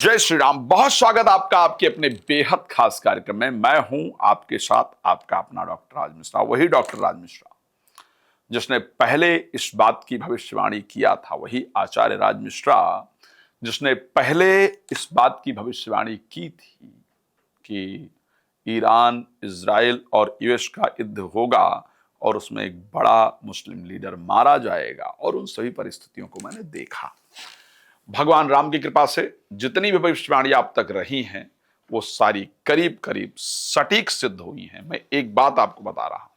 जय श्री राम। बहुत स्वागत आपका आपके अपने बेहद खास कार्यक्रम में। मैं हूं आपके साथ आपका अपना डॉक्टर राज मिश्रा, वही डॉक्टर राज मिश्रा जिसने पहले इस बात की भविष्यवाणी किया था, वही आचार्य राज मिश्रा जिसने पहले इस बात की भविष्यवाणी की थी कि ईरान, इजराइल और यूएस का युद्ध होगा और उसमें एक बड़ा मुस्लिम लीडर मारा जाएगा। और उन सभी परिस्थितियों को मैंने देखा। भगवान राम की कृपा से जितनी भी भविष्यवाणी आप तक रही हैं वो सारी करीब करीब सटीक सिद्ध हुई हैं। मैं एक बात आपको बता रहा हूं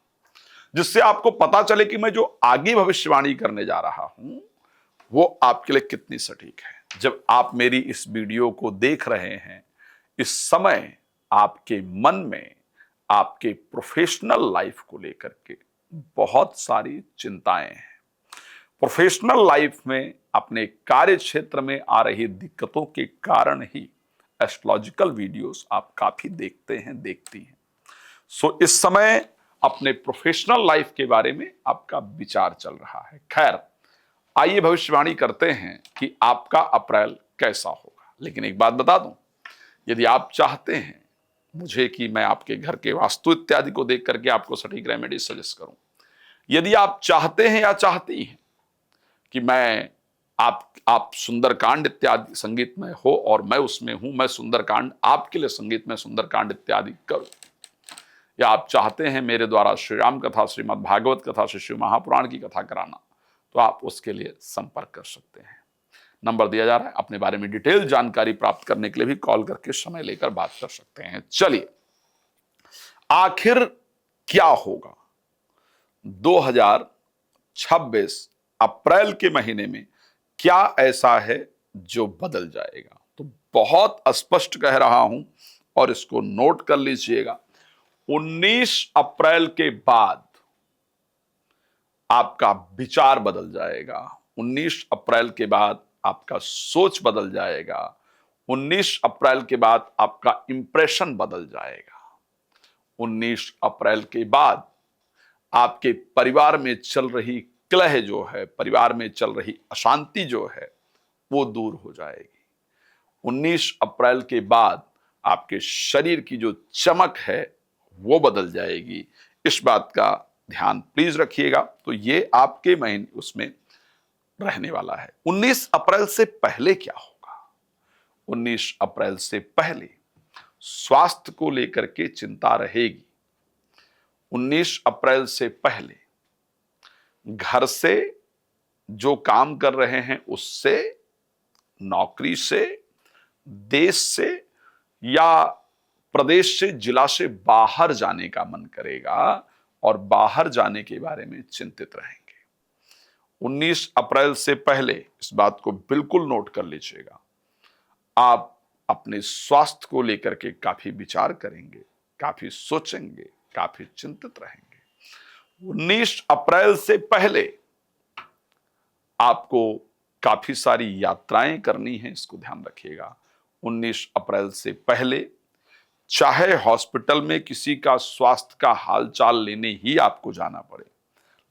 जिससे आपको पता चले कि मैं जो आगे भविष्यवाणी करने जा रहा हूं वो आपके लिए कितनी सटीक है। जब आप मेरी इस वीडियो को देख रहे हैं, इस समय आपके मन में आपके प्रोफेशनल लाइफ को लेकर के बहुत सारी चिंताएं हैं। प्रोफेशनल लाइफ में अपने कार्य क्षेत्र में आ रही दिक्कतों के कारण ही एस्ट्रोलॉजिकल वीडियोस आप काफी देखते हैं, देखती हैं। सो इस समय अपने प्रोफेशनल लाइफ के बारे में आपका विचार चल रहा है। खैर, आइए भविष्यवाणी करते हैं कि आपका अप्रैल कैसा होगा। लेकिन एक बात बता दूं, यदि आप चाहते हैं मुझे कि मैं आपके घर के वास्तु इत्यादि को देख करके आपको सटीक रेमेडी सजेस्ट करूं, यदि आप चाहते हैं या चाहती हैं कि मैं आप सुंदरकांड इत्यादि संगीत में हो और मैं उसमें हूं, मैं सुंदरकांड आपके लिए संगीत में सुंदरकांड इत्यादि करूं, या आप चाहते हैं मेरे द्वारा श्री राम कथा, श्रीमद् भागवत कथा, श्री शिव महापुराण की कथा कराना, तो आप उसके लिए संपर्क कर सकते हैं। नंबर दिया जा रहा है। अपने बारे में डिटेल जानकारी प्राप्त करने के लिए भी कॉल करके समय लेकर बात कर सकते हैं। चलिए, आखिर क्या होगा 2026 अप्रैल के महीने में, क्या ऐसा है जो बदल जाएगा? तो बहुत स्पष्ट कह रहा हूं और इसको नोट कर लीजिएगा। 19 अप्रैल के बाद आपका विचार बदल जाएगा। 19 अप्रैल के बाद आपका सोच बदल जाएगा। 19 अप्रैल के बाद आपका इंप्रेशन बदल जाएगा। 19 अप्रैल के बाद आपके परिवार में चल रही कलह जो है, परिवार में चल रही अशांति जो है, वो दूर हो जाएगी। 19 अप्रैल के बाद आपके शरीर की जो चमक है वो बदल जाएगी। इस बात का ध्यान प्लीज रखिएगा। तो ये आपके महीने उसमें रहने वाला है। 19 अप्रैल से पहले क्या होगा? 19 अप्रैल से पहले स्वास्थ्य को लेकर के चिंता रहेगी। 19 अप्रैल से पहले घर से जो काम कर रहे हैं उससे, नौकरी से, देश से या प्रदेश से, जिला से बाहर जाने का मन करेगा और बाहर जाने के बारे में चिंतित रहेंगे। 19 अप्रैल से पहले इस बात को बिल्कुल नोट कर लीजिएगा, आप अपने स्वास्थ्य को लेकर के काफी विचार करेंगे, काफी सोचेंगे, काफी चिंतित रहेंगे। 19 अप्रैल से पहले आपको काफी सारी यात्राएं करनी है, इसको ध्यान रखिएगा। 19 अप्रैल से पहले चाहे हॉस्पिटल में किसी का स्वास्थ्य का हालचाल लेने ही आपको जाना पड़े,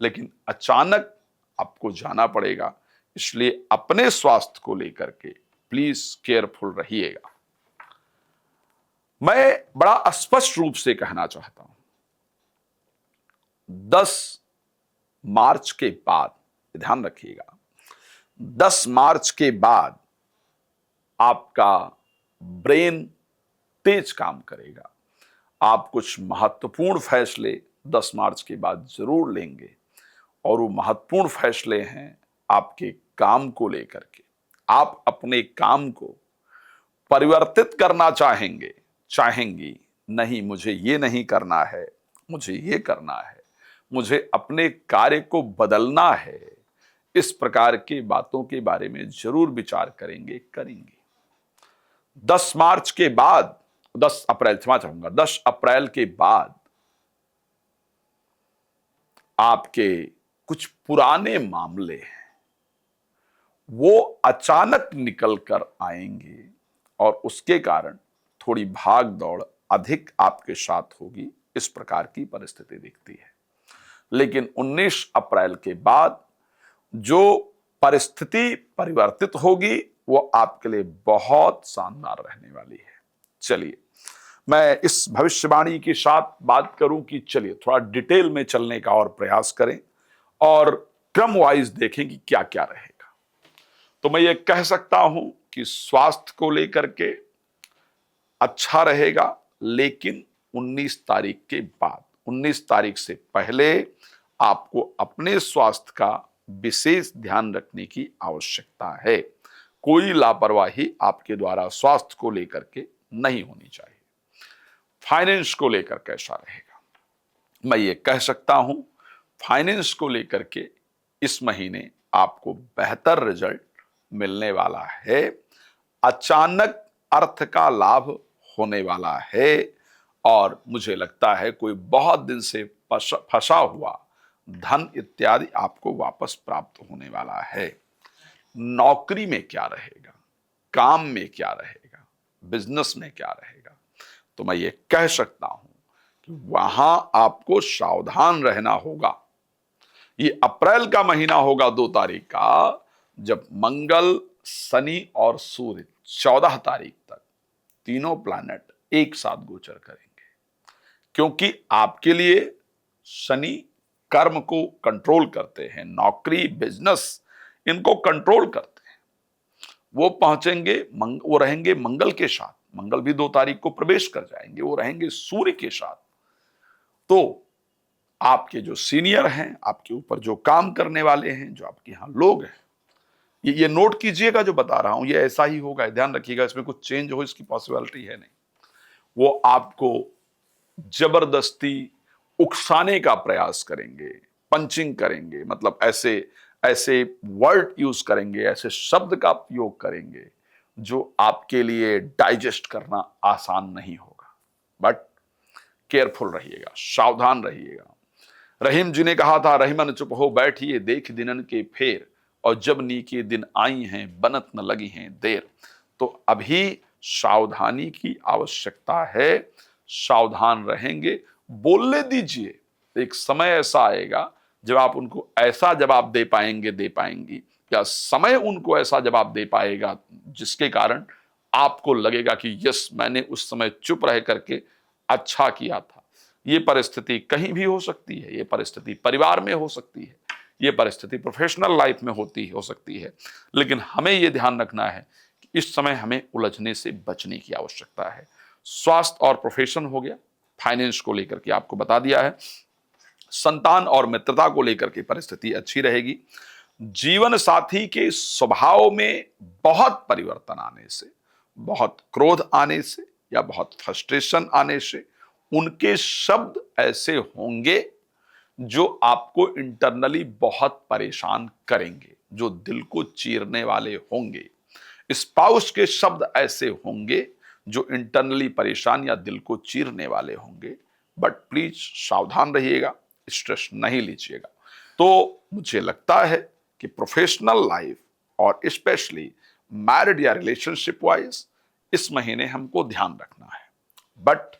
लेकिन अचानक आपको जाना पड़ेगा, इसलिए अपने स्वास्थ्य को लेकर के प्लीज केयरफुल रहिएगा। मैं बड़ा स्पष्ट रूप से कहना चाहता हूं, 10 मार्च के बाद, ध्यान रखिएगा, 10 मार्च के बाद आपका ब्रेन तेज काम करेगा। आप कुछ महत्वपूर्ण फैसले 10 मार्च के बाद जरूर लेंगे और वो महत्वपूर्ण फैसले हैं आपके काम को लेकर के। आप अपने काम को परिवर्तित करना चाहेंगी, नहीं मुझे ये नहीं करना है, मुझे ये करना है, मुझे अपने कार्य को बदलना है। इस प्रकार की बातों के बारे में जरूर विचार करेंगे। 10 मार्च के बाद, 10 अप्रैल, क्षमा चाहूंगा, 10 अप्रैल के बाद आपके कुछ पुराने मामले हैं वो अचानक निकल कर आएंगे और उसके कारण थोड़ी भाग दौड़ अधिक आपके साथ होगी। इस प्रकार की परिस्थिति दिखती है। लेकिन 19 अप्रैल के बाद जो परिस्थिति परिवर्तित होगी वो आपके लिए बहुत शानदार रहने वाली है। चलिए, मैं इस भविष्यवाणी के साथ बात करूं कि चलिए थोड़ा डिटेल में चलने का और प्रयास करें और क्रम वाइज देखें कि क्या क्या रहेगा। तो मैं ये कह सकता हूं कि स्वास्थ्य को लेकर के अच्छा रहेगा, लेकिन 19 तारीख के बाद, 19 तारीख से पहले आपको अपने स्वास्थ्य का विशेष ध्यान रखने की आवश्यकता है। कोई लापरवाही आपके द्वारा स्वास्थ्य को लेकर के नहीं होनी चाहिए। फाइनेंस को लेकर कैसा रहेगा, मैं ये कह सकता हूं फाइनेंस को लेकर के इस महीने आपको बेहतर रिजल्ट मिलने वाला है। अचानक अर्थ का लाभ होने वाला है और मुझे लगता है कोई बहुत दिन से फंसा हुआ धन इत्यादि आपको वापस प्राप्त होने वाला है। नौकरी में क्या रहेगा, काम में क्या रहेगा, बिजनेस में क्या रहेगा, तो मैं ये कह सकता हूं कि वहां आपको सावधान रहना होगा। ये अप्रैल का महीना होगा 2 तारीख का, जब मंगल, शनि और सूर्य 14 तारीख तक तीनों प्लैनेट एक साथ गोचर करेंगे। क्योंकि आपके लिए शनि कर्म को कंट्रोल करते हैं, नौकरी, बिजनेस इनको कंट्रोल करते हैं। वो पहुंचेंगे, वो रहेंगे मंगल के साथ। मंगल भी 2 तारीख को प्रवेश कर जाएंगे, वो रहेंगे सूर्य के साथ। तो आपके जो सीनियर हैं, आपके ऊपर जो काम करने वाले हैं, जो आपके यहां लोग हैं, ये नोट कीजिएगा, जो बता रहा हूं ये ऐसा ही होगा, ध्यान रखिएगा, इसमें कुछ चेंज हो इसकी पॉसिबिलिटी है नहीं। वो आपको जबरदस्ती उकसाने का प्रयास करेंगे, पंचिंग करेंगे, मतलब ऐसे ऐसे वर्ड यूज करेंगे, ऐसे शब्द का उपयोग करेंगे जो आपके लिए डाइजेस्ट करना आसान नहीं होगा। बट केयरफुल रहिएगा, सावधान रहिएगा। रहीम जी ने कहा था, रहीमन चुप हो बैठिए देख दिनन के फेर, और जब नीके दिन आई हैं बनत न लगी हैं देर। तो अभी सावधानी की आवश्यकता है, सावधान रहेंगे। बोलने दीजिए, एक समय ऐसा आएगा जब आप उनको ऐसा जवाब दे पाएंगी, या समय उनको ऐसा जवाब दे पाएगा जिसके कारण आपको लगेगा कि यस, मैंने उस समय चुप रह करके अच्छा किया था। ये परिस्थिति कहीं भी हो सकती है, ये परिस्थिति परिवार में हो सकती है, ये परिस्थिति प्रोफेशनल लाइफ में हो सकती है। लेकिन हमें ये ध्यान रखना है कि इस समय हमें उलझने से बचने की आवश्यकता है। स्वास्थ्य और प्रोफेशन हो गया, फाइनेंस को लेकर के आपको बता दिया है, संतान और मित्रता को लेकर के परिस्थिति अच्छी रहेगी। जीवन साथी के स्वभाव में बहुत परिवर्तन आने से, बहुत क्रोध आने से या बहुत फ्रस्ट्रेशन आने से उनके शब्द ऐसे होंगे जो आपको इंटरनली बहुत परेशान करेंगे, जो दिल को चीरने वाले होंगे। स्पाउस के शब्द ऐसे होंगे जो इंटरनली परेशान या दिल को चीरने वाले होंगे। बट प्लीज सावधान रहिएगा, स्ट्रेस नहीं लीजिएगा। तो मुझे लगता है कि प्रोफेशनल लाइफ और स्पेशली मैरिड या रिलेशनशिप वाइज इस महीने हमको ध्यान रखना है। बट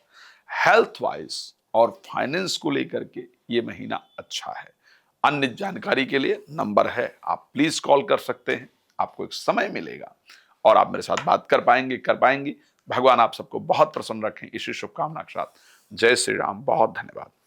हेल्थ वाइज और फाइनेंस को लेकर के ये महीना अच्छा है। अन्य जानकारी के लिए नंबर है, आप प्लीज कॉल कर सकते हैं। आपको एक समय मिलेगा और आप मेरे साथ बात कर पाएंगी। भगवान आप सबको बहुत प्रसन्न रखें, इसी शुभकामना के साथ। जय श्री राम, बहुत धन्यवाद।